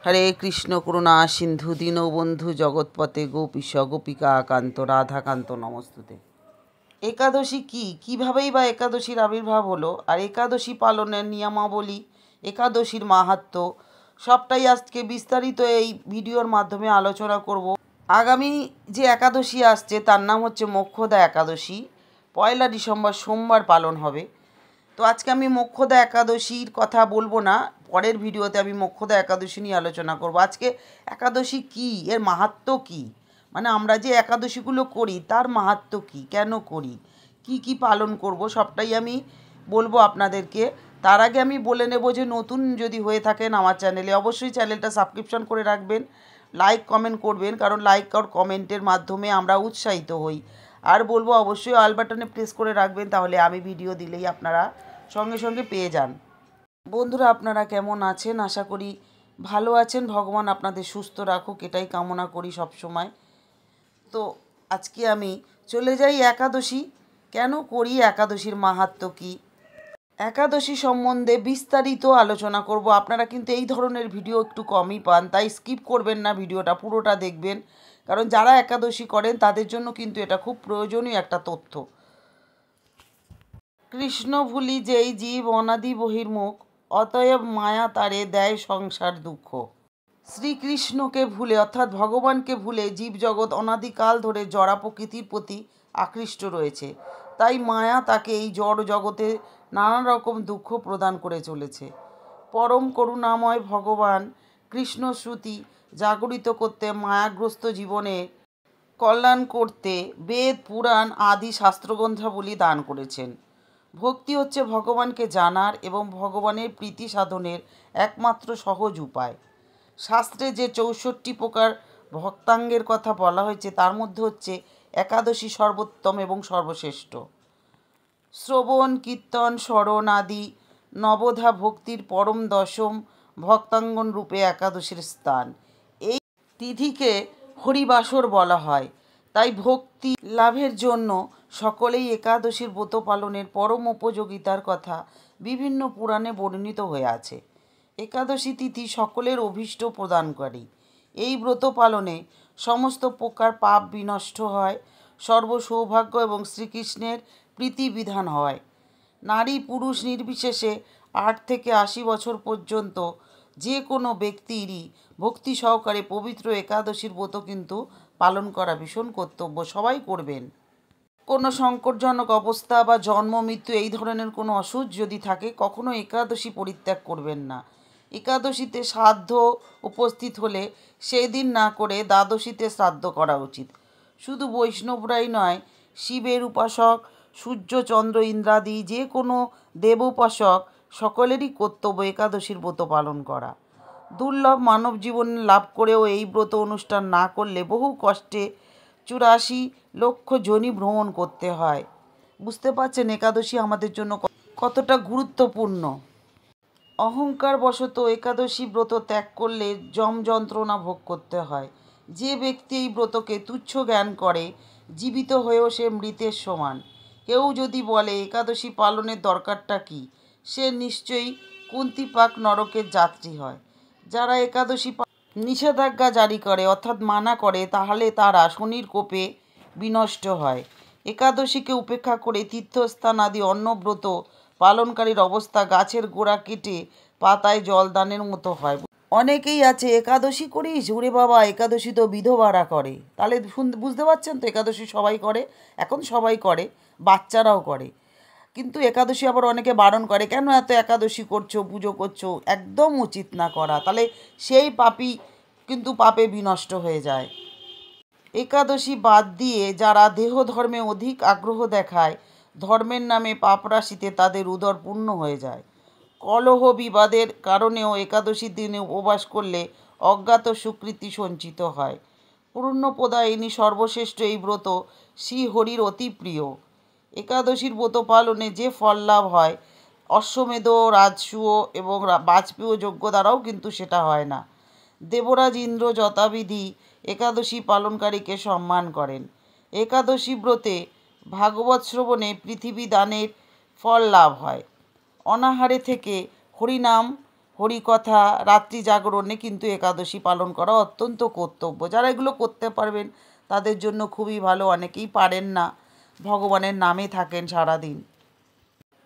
হরে কৃষ্ণ করুণা সিন্ধু দীনবন্ধু জগৎপতে গোপীশ গোপিকা কান্ত রাধাকান্ত নমস্তুতে। একাদশী কি, কীভাবেই বা একাদশীর আবির্ভাব হলো, আর একাদশী পালনের নিয়মাবলী, একাদশীর মাহাত্ম্য সবটাই আজকে বিস্তারিত এই ভিডিওর মাধ্যমে আলোচনা করব। আগামী যে একাদশী আসছে তার নাম হচ্ছে মোক্ষদা একাদশী। 1 ডিসেম্বর সোমবার পালন হবে। তো আজকে আমি মোক্ষদা একাদশীর কথা বলবো না, পরের ভিডিওতে আমি মোক্ষদা একাদশী নিয়ে আলোচনা করব। আজকে একাদশী কি, এর মাহাত্ম্য কি, মানে আমরা যে একাদশীগুলো করি তার মাহাত্ম্য কি, কেন করি, কি কি পালন করব, সবটাই আমি বলবো আপনাদেরকে। তার আগে আমি বলে নেব যে নতুন যদি হয়ে থাকেন আমার চ্যানেলে, অবশ্যই চ্যানেলটা সাবস্ক্রিপশন করে রাখবেন, লাইক কমেন্ট করবেন, কারণ লাইক আর কমেন্টের মাধ্যমে আমরা উৎসাহিত হই। আর বলবো অবশ্যই অল বাটনে প্রেস করে রাখবেন, তাহলে আমি ভিডিও দিলেই আপনারা সঙ্গে সঙ্গে পেয়ে যান। বন্ধুরা, আপনারা কেমন আছেন? আশা করি ভালো আছেন। ভগবান আপনাদের সুস্থ রাখুক, এটাই কামনা করি সব সময়। তো আজকে আমি চলে যাই একাদশী কেন করি, একাদশীর মাহাত্ম্য কী, একাদশী সম্বন্ধে বিস্তারিত আলোচনা করব। আপনারা কিন্তু এই ধরনের ভিডিও একটু কমই পান, তাই স্কিপ করবেন না, ভিডিওটা পুরোটা দেখবেন, কারণ যারা একাদশী করেন তাদের জন্য কিন্তু এটা খুব প্রয়োজনীয় একটা তথ্য। কৃষ্ণ ভুলি যেই জীব অনাদি বহির্মুখ, অতএব মায়া তারে দেয় সংসার দুঃখ। শ্রীকৃষ্ণকে ভুলে অর্থাৎ ভগবানকে ভুলে জীবজগৎ অনাদিকাল ধরে জড়া প্রকৃতির প্রতি আকৃষ্ট রয়েছে, তাই মায়া তাকে এই জড় জগতে নানা রকম দুঃখ প্রদান করে চলেছে। পরম করুণাময় ভগবান কৃষ্ণ শ্রুতি জাগরিত করতে, মায়াগ্রস্ত জীবনে কল্যাণ করতে বেদ পুরাণ আদি শাস্ত্রগ্রন্থাবলী দান করেছেন। ভক্তি হচ্ছে ভগবানকে জানার এবং ভগবানের প্রীতি সাধনের একমাত্র সহজ উপায়। শাস্ত্রে যে 64 প্রকার ভক্তাঙ্গের কথা বলা হয়েছে তার মধ্যে হচ্ছে একাদশী সর্বোত্তম এবং সর্বশ্রেষ্ঠ। শ্রবণ কীর্তন স্মরণ আদি নবধা ভক্তির পরম দশম ভক্তাঙ্গন রূপে একাদশীর স্থান। এই তিথিকে হরিবাসর বলা হয়, তাই ভক্তি লাভের জন্য সকলেই একাদশীর ব্রত পালনের পরম উপযোগিতার কথা বিভিন্ন পুরাণে বর্ণিত হয়ে আছে। একাদশী তিথি সকলের অভীষ্ট প্রদানকারী। এই ব্রত পালনে সমস্ত প্রকার পাপ বিনষ্ট হয়, সর্বসৌভাগ্য এবং শ্রীকৃষ্ণের প্রীতি বিধান হয়। নারী পুরুষ নির্বিশেষে 8 থেকে 80 বছর পর্যন্ত যে কোনো ব্যক্তিরই ভক্তি সহকারে পবিত্র একাদশীর ব্রত কিন্তু পালন করা ভীষণ কর্তব্য, সবাই করবেন। কোনো সংকটজনক অবস্থা বা জন্ম মৃত্যু এই ধরনের কোনো অসুখ যদি থাকে, কখনো একাদশী পরিত্যাগ করবেন না। একাদশীতে শ্রাদ্ধ উপস্থিত হলে সেই দিন না করে দ্বাদশীতে শ্রাদ্ধ করা উচিত। শুধু বৈষ্ণবরাই নয়, শিবের উপাসক, সূর্য চন্দ্র ইন্দ্রাদি যে কোনো দেব উপাসক সকলেরই কর্তব্য একাদশীর ব্রত পালন করা। দুর্লভ মানব জীবন লাভ করেও এই ব্রত অনুষ্ঠান না করলে বহু কষ্টে 84 লক্ষ যোনি ভ্রমণ করতে হয়। বুঝতে পারছেন একাদশী আমাদের জন্য কতটা গুরুত্বপূর্ণ। অহংকার বশত একাদশী ব্রত ত্যাগ করলে যম যন্ত্রণা ভোগ করতে হয়। যে ব্যক্তি এই ব্রতকে তুচ্ছ জ্ঞান করে, জীবিত হয়েও সে মৃতের সমান। কেউ যদি বলে একাদশী পালনের দরকারটা কি, সে নিশ্চয়ই কুন্তিপাক নরকের যাত্রী হয়। যারা একাদশী নিষেধাজ্ঞা জারি করে অর্থাৎ মানা করে, তাহলে তারা শনির কোপে বিনষ্ট হয়। একাদশীকে উপেক্ষা করে তীর্থস্থান আদি অন্য ব্রত পালনকারীর অবস্থা গাছের গোড়া কেটে পাতায় জলদানের মতো হয়। অনেকেই আছে একাদশী করিস, ওরে বাবা একাদশী তো বিধবারা করে। তাহলে বুঝতে পারছেন তো, একাদশী সবাই করে, এখন সবাই করে, বাচ্চারাও করে। কিন্তু একাদশী আবার অনেকে বারণ করে, কেন এত একাদশী করছো, পুজো করছো, একদম উচিত না করা, তাহলে সেই পাপী কিন্তু পাপে বিনষ্ট হয়ে যায়। একাদশী বাদ দিয়ে যারা দেহ ধর্মে অধিক আগ্রহ দেখায়, ধর্মের নামে পাপরাশিতে তাদের উদর পূর্ণ হয়ে যায়। কলহ বিবাদের কারণেও একাদশীর দিনে উপবাস করলে অজ্ঞাত সুকৃতি সঞ্চিত হয়। পূর্ণপ্রদায়িনী সর্বশ্রেষ্ঠ এই ব্রত শ্রীহরির অতি প্রিয়। একাদশীর ব্রত পালনে যে ফল লাভ হয়, অশ্বমেধ, রাজসূয় এবং বাজপেয় যজ্ঞ দ্বারাও কিন্তু সেটা হয় না। দেবরাজ ইন্দ্র যথাবিধি একাদশী পালনকারীকে সম্মান করেন। একাদশী ব্রতে ভাগবত শ্রবণে পৃথিবী দানের ফল লাভ হয়। অনাহারে থেকে হরিনাম হরিকথা, রাত্রি জাগরণে কিন্তু একাদশী পালন করা অত্যন্ত কর্তব্য। যারা এগুলো করতে পারবেন তাদের জন্য খুবই ভালো। অনেকেই পারেন না, ভগবানের নামে থাকেন সারাদিন।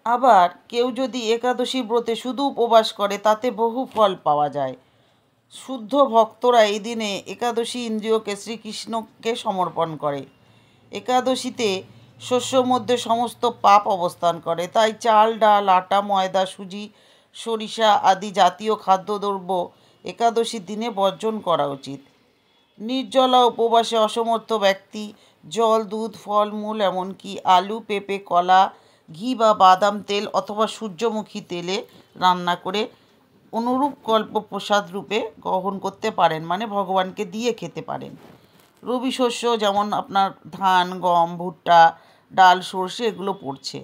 আবার কেউ যদি একাদশী ব্রতে শুধু উপবাস করে তাতে বহু ফল পাওয়া যায়। শুদ্ধ ভক্তরা এই দিনে একাদশী ইন্দ্রিয়কে শ্রীকৃষ্ণকে সমর্পণ করে। একাদশীতে শস্যর মধ্যে সমস্ত পাপ অবস্থান করে, তাই চাল, ডাল, আটা, ময়দা, সুজি, সরিষা আদি জাতীয় খাদ্যদ্রব্য একাদশীর দিনে বর্জন করা উচিত। নির্জলা উপবাসে অসমর্থ ব্যক্তি জল, দুধ, ফলমূল, এমনকি আলু, পেঁপে, কলা, ঘি বা বাদাম তেল অথবা সূর্যমুখী তেলে রান্না করে অনুরূপ কল্প প্রসাদ রূপে গ্রহণ করতে পারেন, মানে ভগবানকে দিয়ে খেতে পারেন। রবি শস্য যেমন আপনার ধান, গম, ভুট্টা, ডাল, সর্ষে এগুলো পড়ছে।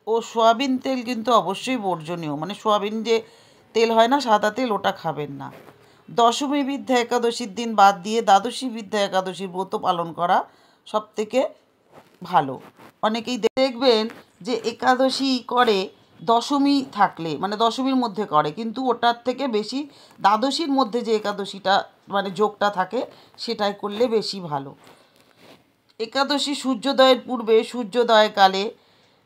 ও সয়াবিন তেল কিন্তু অবশ্যই বর্জনীয়, মানে সয়াবিন যে তেল হয় না সাদা তেল, ওটা খাবেন না। দশমী বিদ্যা একাদশীর দিন বাদ দিয়ে দ্বাদশী বিদ্যা একাদশীর ব্রত পালন করা সবথেকে ভালো। অনেকেই দেখবেন যে একাদশী করে দশমী থাকলে, মানে দশমীর মধ্যে করে, কিন্তু ওটার থেকে বেশি দ্বাদশীর মধ্যে যে একাদশীটা মানে যোগটা থাকে সেটাই করলে বেশি ভালো। একাদশী সূর্যোদয়ের পূর্বে সূর্যোদয়কালে,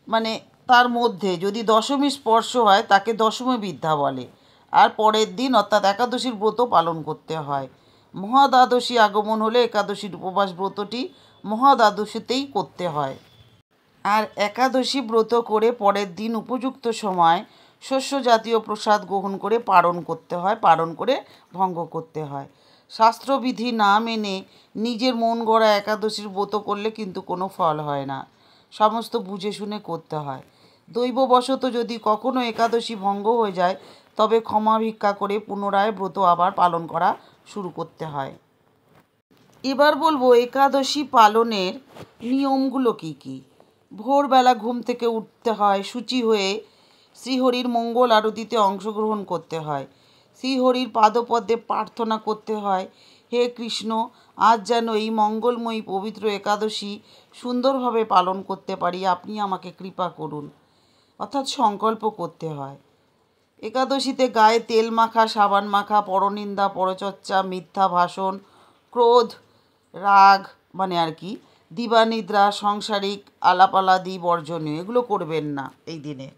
মানে তার মধ্যে যদি দশমী স্পর্শ হয় তাকে দশমী বিদ্যা বলে। আর পরের দিন অর্থাৎ একাদশীর ব্রত পালন করতে হয়। মহাদ্বাদশী আগমন হলে একাদশীর উপবাস ব্রতটি মহাদ্বাদশীতেই করতে হয়। আর একাদশী ব্রত করে পরের দিন উপযুক্ত সময় শস্য জাতীয় প্রসাদ গ্রহণ করে পালন করতে হয়, পালন করে ভঙ্গ করতে হয়। শাস্ত্রবিধি না মেনে নিজের মন গড়া একাদশীর ব্রত করলে কিন্তু কোনো ফল হয় না, সমস্ত বুঝে শুনে করতে হয়। দৈববশত যদি কখনো একাদশী ভঙ্গ হয়ে যায় তবে ক্ষমা ভিক্ষা করে পুনরায় ব্রত আবার পালন করা শুরু করতে হয়। এবার বলবো একাদশী পালনের নিয়মগুলো কি কি। ভোরবেলা ঘুম থেকে উঠতে হয়, শুচি হয়ে শ্রীহরির মঙ্গল আরতিতে অংশগ্রহণ করতে হয়। শ্রীহরির পাদপদ্মে প্রার্থনা করতে হয়, হে কৃষ্ণ, আজ যেন এই মঙ্গলময়ী পবিত্র একাদশী সুন্দরভাবে পালন করতে পারি, আপনি আমাকে কৃপা করুন, অর্থাৎ সংকল্প করতে হয়। একাদশীতে গায়ে তেল মাখা, সাবান মাখা, পরনিন্দা, পরচর্চা, মিথ্যা ভাষণ, ক্রোধ, রাগ, মানে আর কি দিবানিদ্রা, সাংসারিক আলাপালাদি বর্জনীয়, এগুলো করবেন না এই দিনে।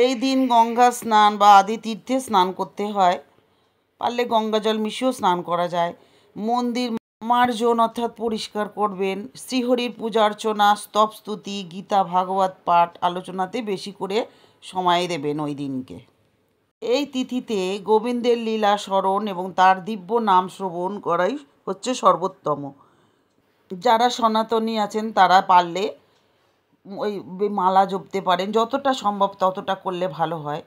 এই দিন গঙ্গা স্নান বা আদি তীর্থে স্নান করতে হয়, পারলে গঙ্গা জল মিশিয়েও স্নান করা যায়। মন্দির মার্জন অর্থাৎ পরিষ্কার করবেন। শ্রীহরির পূজা অর্চনা, স্তব স্তুতি, গীতা ভাগবত পাঠ আলোচনাতে বেশি করে সময় দেবেন ওই দিনকে। এই তিথিতে গোবিন্দের লীলা স্মরণ এবং তার দিব্য নাম শ্রবণ করাই হচ্ছে সর্বোত্তম। যারা সনাতনী আছেন তারা পারলে ওই মালা জপতে পারেন, যতটা সম্ভব ততটা করলে ভালো হয়।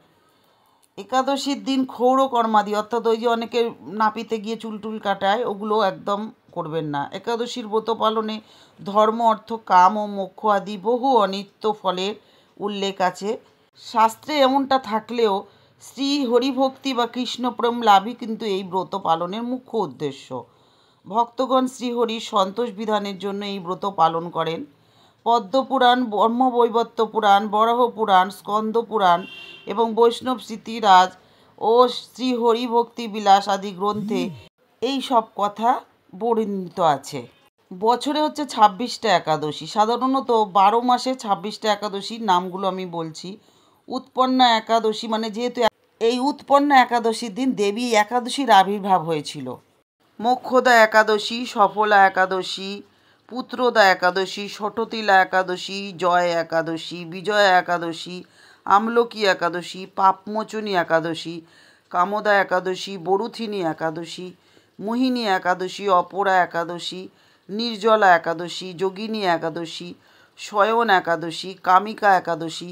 একাদশীর দিন ক্ষৌর কর্মাদি অর্থাৎ ওই যে অনেকে নাপিতে গিয়ে চুল টুল কাটায়, ওগুলো একদম করবেন না। একাদশীর ব্রত পালনে ধর্ম, অর্থ, কাম ও মোক্ষ আদি বহু অনিত্য ফলের উল্লেখ আছে। শাস্ত্রে এমনটা থাকলেও শ্রী হরিভক্তি বা কৃষ্ণপ্রেম লাভই কিন্তু এই ব্রত পালনের মুখ্য উদ্দেশ্য। ভক্তগণ শ্রীহরির সন্তোষ বিধানের জন্য এই ব্রত পালন করেন। পদ্মপুরাণ, ব্রহ্মবৈবর্ত পুরাণ, বরাহ পুরাণ, স্কন্দ পুরাণ এবং বৈষ্ণব স্মৃতিরাজ ও শ্রী হরিভক্তি বিলাস আদি গ্রন্থে এই সব কথা বর্ণিত আছে। বছরে হচ্ছে 26টা একাদশী, সাধারণত 12 মাসে 26টা একাদশীর নামগুলো আমি বলছি। উৎপন্না একাদশী, মানে যেহেতু এই উৎপন্না একাদশীর দিন দেবী একাদশীর আবির্ভাব হয়েছিল। মোক্ষদা একাদশী, সফলা একাদশী, পুত্রদা একাদশী, ষঠতিলা একাদশী, জয় একাদশী, বিজয়া একাদশী, আমলকি একাদশী, পাপমোচনী একাদশী, কামদা একাদশী, বরুথিনী একাদশী, মোহিনী একাদশী, অপরা একাদশী, নির্জলা একাদশী, যোগিনী একাদশী, শয়ন একাদশী, কামিকা একাদশী,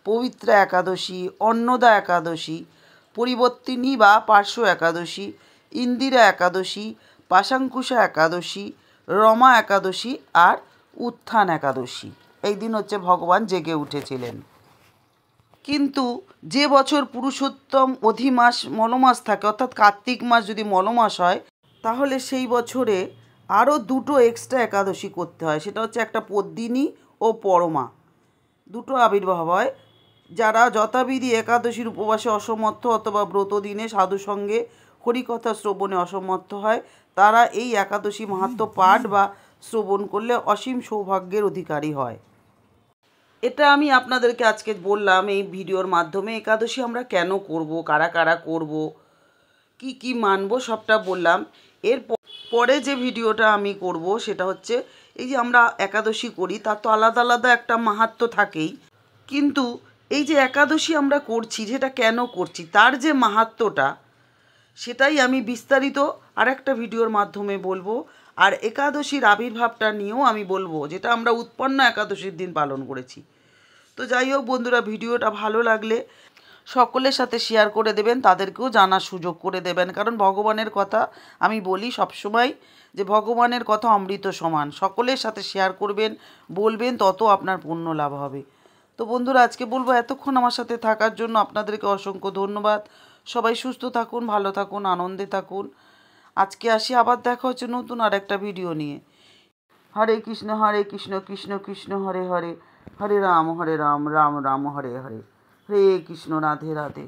পবিত্রা একাদশী, অন্নদা একাদশী, পরিবর্তিনী বা পার্শ্ব একাদশী, ইন্দিরা একাদশী, পাশাঙ্কুশা একাদশী, রমা একাদশী আর উত্থান একাদশী। এই দিন হচ্ছে ভগবান জেগে উঠেছিলেন। কিন্তু যে বছর পুরুষোত্তম অধিমাস মলমাস থাকে, অর্থাৎ কার্তিক মাস যদি মলমাস হয় তাহলে সেই বছরে আরও 2টো এক্সট্রা একাদশী করতে হয়। সেটা হচ্ছে একটা পদ্মিনী ও পরমা, 2টো আবির্ভাব হয় যারা যথাবিধি একাদশীর উপবাসে অসমর্থ অথবা ব্রত দিনে সাধুর সঙ্গে হরিকথা শ্রবণে অসমর্থ হয়, তারা এই একাদশী মাহাত্ম্য পাঠ বা শ্রবণ করলে অসীম সৌভাগ্যের অধিকারী হয়। এটা আমি আপনাদেরকে আজকে বললাম এই ভিডিওর মাধ্যমে। একাদশী আমরা কেন করব, কারা কারা করব, কি কি মানব, সবটা বললাম। এর পরে যে ভিডিওটা আমি করব সেটা হচ্ছে, এই যে আমরা একাদশী করি তার তো আলাদা আলাদা একটা মাহাত্ম্য থাকেই, কিন্তু এই যে একাদশী আমরা করছি, যেটা কেন করছি তার যে মাহাত্ম্যটা, সেটাই আমি বিস্তারিত আরেকটা ভিডিওর মাধ্যমে বলবো। আর একাদশীর আবির্ভাবটা নিয়েও আমি বলবো, যেটা আমরা উৎপন্ন একাদশীর দিন পালন করেছি। তো যাই হোক বন্ধুরা, ভিডিওটা ভালো লাগলে সকলের সাথে শেয়ার করে দেবেন, তাদেরকেও জানার সুযোগ করে দেবেন। কারণ ভগবানের কথা আমি বলি সবসময় যে ভগবানের কথা অমৃত সমান। সকলের সাথে শেয়ার করবেন, বলবেন, তত আপনার পুণ্য লাভ হবে। তো বন্ধুরা, আজকে বলবো এতক্ষণ আমার সাথে থাকার জন্য আপনাদেরকে অসংখ্য ধন্যবাদ। সবাই সুস্থ থাকুন, ভালো থাকুন, আনন্দে থাকুন। আজকে আসি, আবার দেখা হচ্ছে নতুন আর একটা ভিডিও নিয়ে। হরে কৃষ্ণ কৃষ্ণ কৃষ্ণ হরে হরে, হরে রাম রাম রাম হরে হরে। হরে কৃষ্ণ, রাধে রাধে।